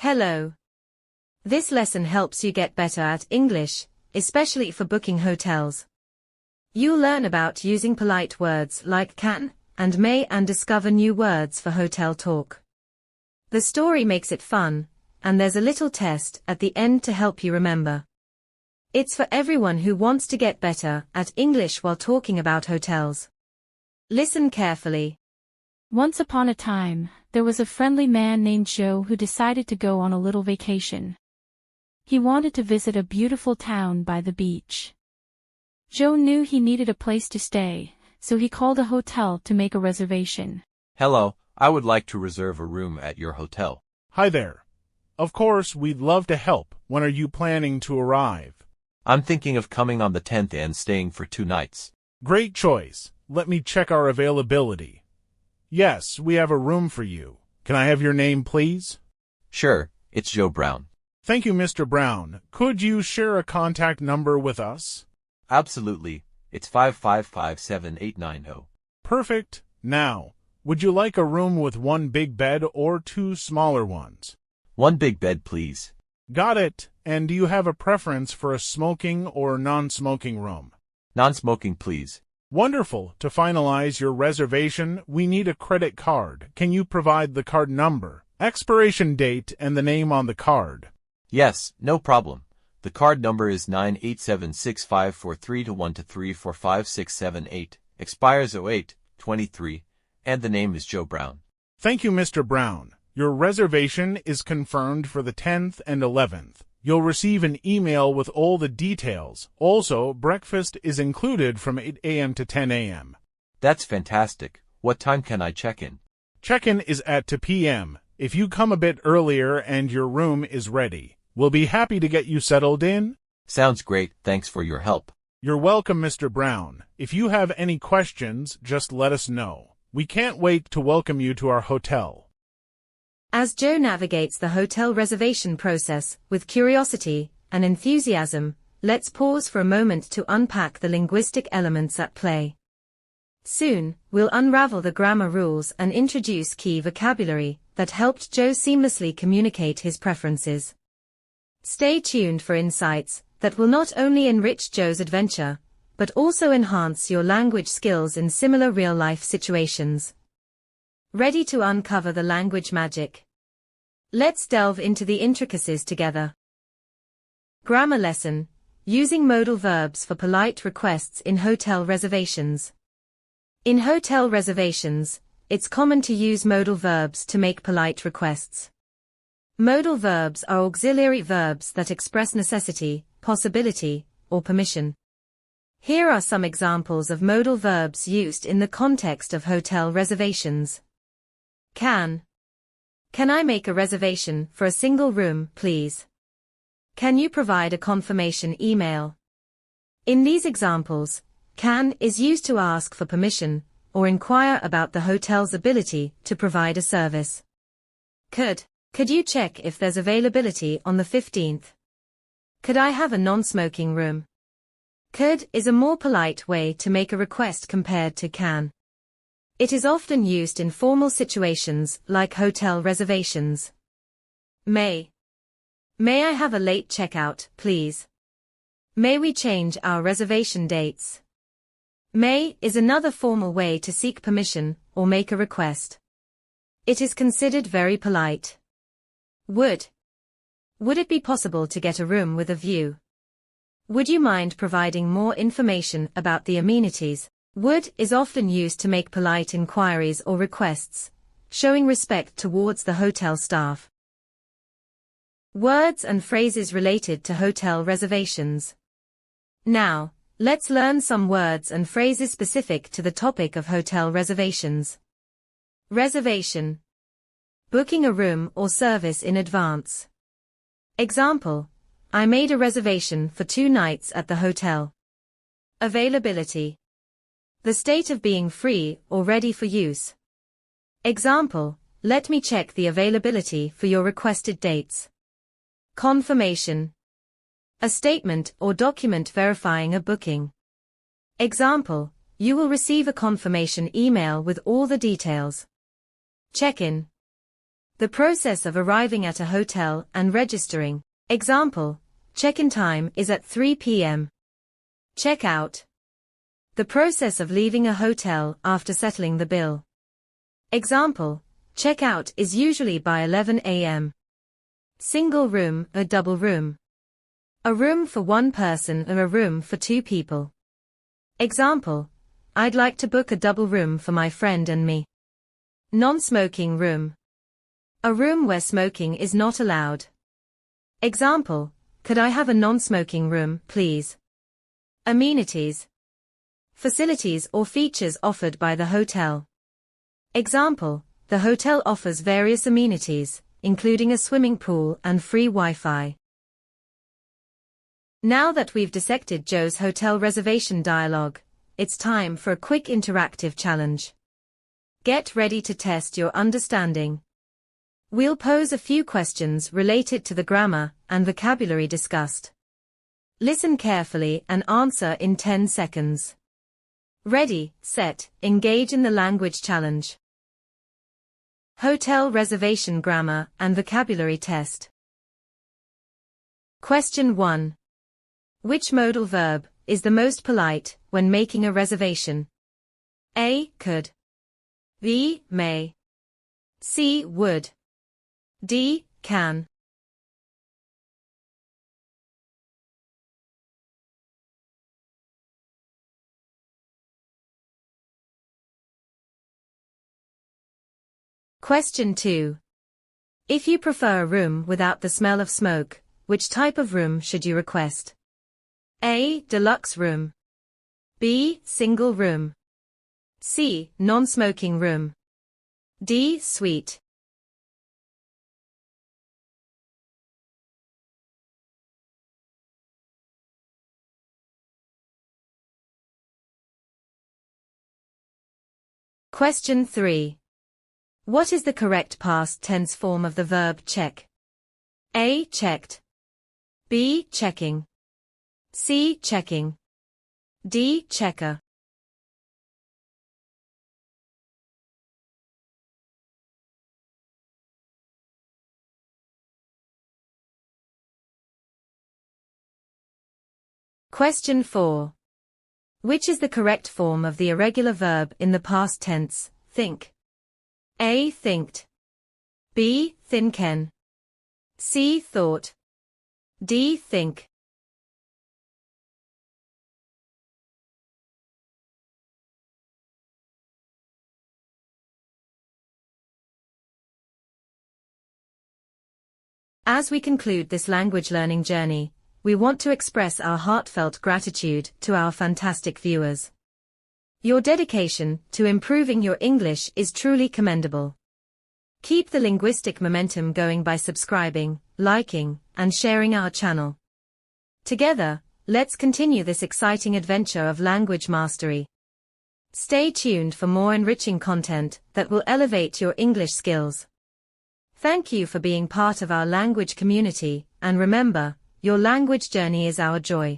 Hello. This lesson helps you get better at English, especially for booking hotels. You'll learn about using polite words like can and may and discover new words for hotel talk. The story makes it fun, and there's a little test at the end to help you remember. It's for everyone who wants to get better at English while talking about hotels. Listen carefully. Once upon a time, there was a friendly man named Joe who decided to go on a little vacation. He wanted to visit a beautiful town by the beach. Joe knew he needed a place to stay, so he called a hotel to make a reservation. Hello, I would like to reserve a room at your hotel. Hi there. Of course, we'd love to help. When are you planning to arrive? I'm thinking of coming on the 10th and staying for 2 nights. Great choice. Let me check our availability. Yes, we have a room for you. Can I have your name, please? Sure, it's Joe Brown. Thank you, Mr. Brown. Could you share a contact number with us? Absolutely. It's 555-7890. Perfect. Now, would you like a room with 1 big bed or 2 smaller ones? 1 big bed, please. Got it. And do you have a preference for a smoking or non-smoking room? Non-smoking, please. Wonderful. To finalize your reservation, we need a credit card. Can you provide the card number, expiration date, and the name on the card? Yes, no problem. The card number is 987654321234567 expires 08-23, and the name is Joe Brown. Thank you, Mr. Brown. Your reservation is confirmed for the 10th and 11th. You'll receive an email with all the details. Also, breakfast is included from 8 a.m. to 10 a.m. That's fantastic. What time can I check in? Check-in is at 2 p.m. If you come a bit earlier and your room is ready, we'll be happy to get you settled in. Sounds great. Thanks for your help. You're welcome, Mr. Brown. If you have any questions, just let us know. We can't wait to welcome you to our hotel. As Joe navigates the hotel reservation process with curiosity and enthusiasm, let's pause for a moment to unpack the linguistic elements at play. Soon, we'll unravel the grammar rules and introduce key vocabulary that helped Joe seamlessly communicate his preferences. Stay tuned for insights that will not only enrich Joe's adventure, but also enhance your language skills in similar real-life situations. Ready to uncover the language magic? Let's delve into the intricacies together. Grammar lesson: using modal verbs for polite requests in hotel reservations. In hotel reservations, it's common to use modal verbs to make polite requests. Modal verbs are auxiliary verbs that express necessity, possibility, or permission. Here are some examples of modal verbs used in the context of hotel reservations. Can I make a reservation for a single room, please? Can you provide a confirmation email? In these examples, can is used to ask for permission or inquire about the hotel's ability to provide a service. Could you check if there's availability on the 15th? Could I have a non-smoking room? Could is a more polite way to make a request compared to can. It is often used in formal situations like hotel reservations. May I have a late checkout, please? May we change our reservation dates? May is another formal way to seek permission or make a request. It is considered very polite. Would it be possible to get a room with a view? Would you mind providing more information about the amenities? Would is often used to make polite inquiries or requests, showing respect towards the hotel staff. Words and phrases related to hotel reservations. Now, let's learn some words and phrases specific to the topic of hotel reservations. Reservation: booking a room or service in advance. Example: I made a reservation for 2 nights at the hotel. Availability: the state of being free or ready for use. Example: let me check the availability for your requested dates. Confirmation: a statement or document verifying a booking. Example: you will receive a confirmation email with all the details. Check-in: The process of arriving at a hotel and registering. Example, check-in time is at 3 p.m. Check out. The process of leaving a hotel after settling the bill. Example, check-out is usually by 11 a.m. Single room or double room. A room for one person or a room for two people. Example, I'd like to book a double room for my friend and me. Non-smoking room. A room where smoking is not allowed. Example, could I have a non-smoking room, please? Amenities. Facilities or features offered by the hotel. Example, the hotel offers various amenities, including a swimming pool and free Wi-Fi. Now that we've dissected Joe's hotel reservation dialogue, it's time for a quick interactive challenge. Get ready to test your understanding. We'll pose a few questions related to the grammar and vocabulary discussed. Listen carefully and answer in 10 seconds. Ready, set, engage in the language challenge. Hotel reservation grammar and vocabulary test. Question 1. Which modal verb is the most polite when making a reservation? A. Could. B. May. C. Would. D. Can. Question 2. If you prefer a room without the smell of smoke, which type of room should you request? A. Deluxe room. B. Single room. C. Non-smoking room. D. Suite. Question 3. What is the correct past tense form of the verb check? A. Checked. B. Checking. C. Checking. D. Checker. Question 4. Which is the correct form of the irregular verb in the past tense, think? A. Thinked. B. Thinken. C. Thought. D. Think. As we conclude this language learning journey, we want to express our heartfelt gratitude to our fantastic viewers. Your dedication to improving your English is truly commendable. Keep the linguistic momentum going by subscribing, liking, and sharing our channel. Together, let's continue this exciting adventure of language mastery. Stay tuned for more enriching content that will elevate your English skills. Thank you for being part of our language community, and remember, your language journey is our joy.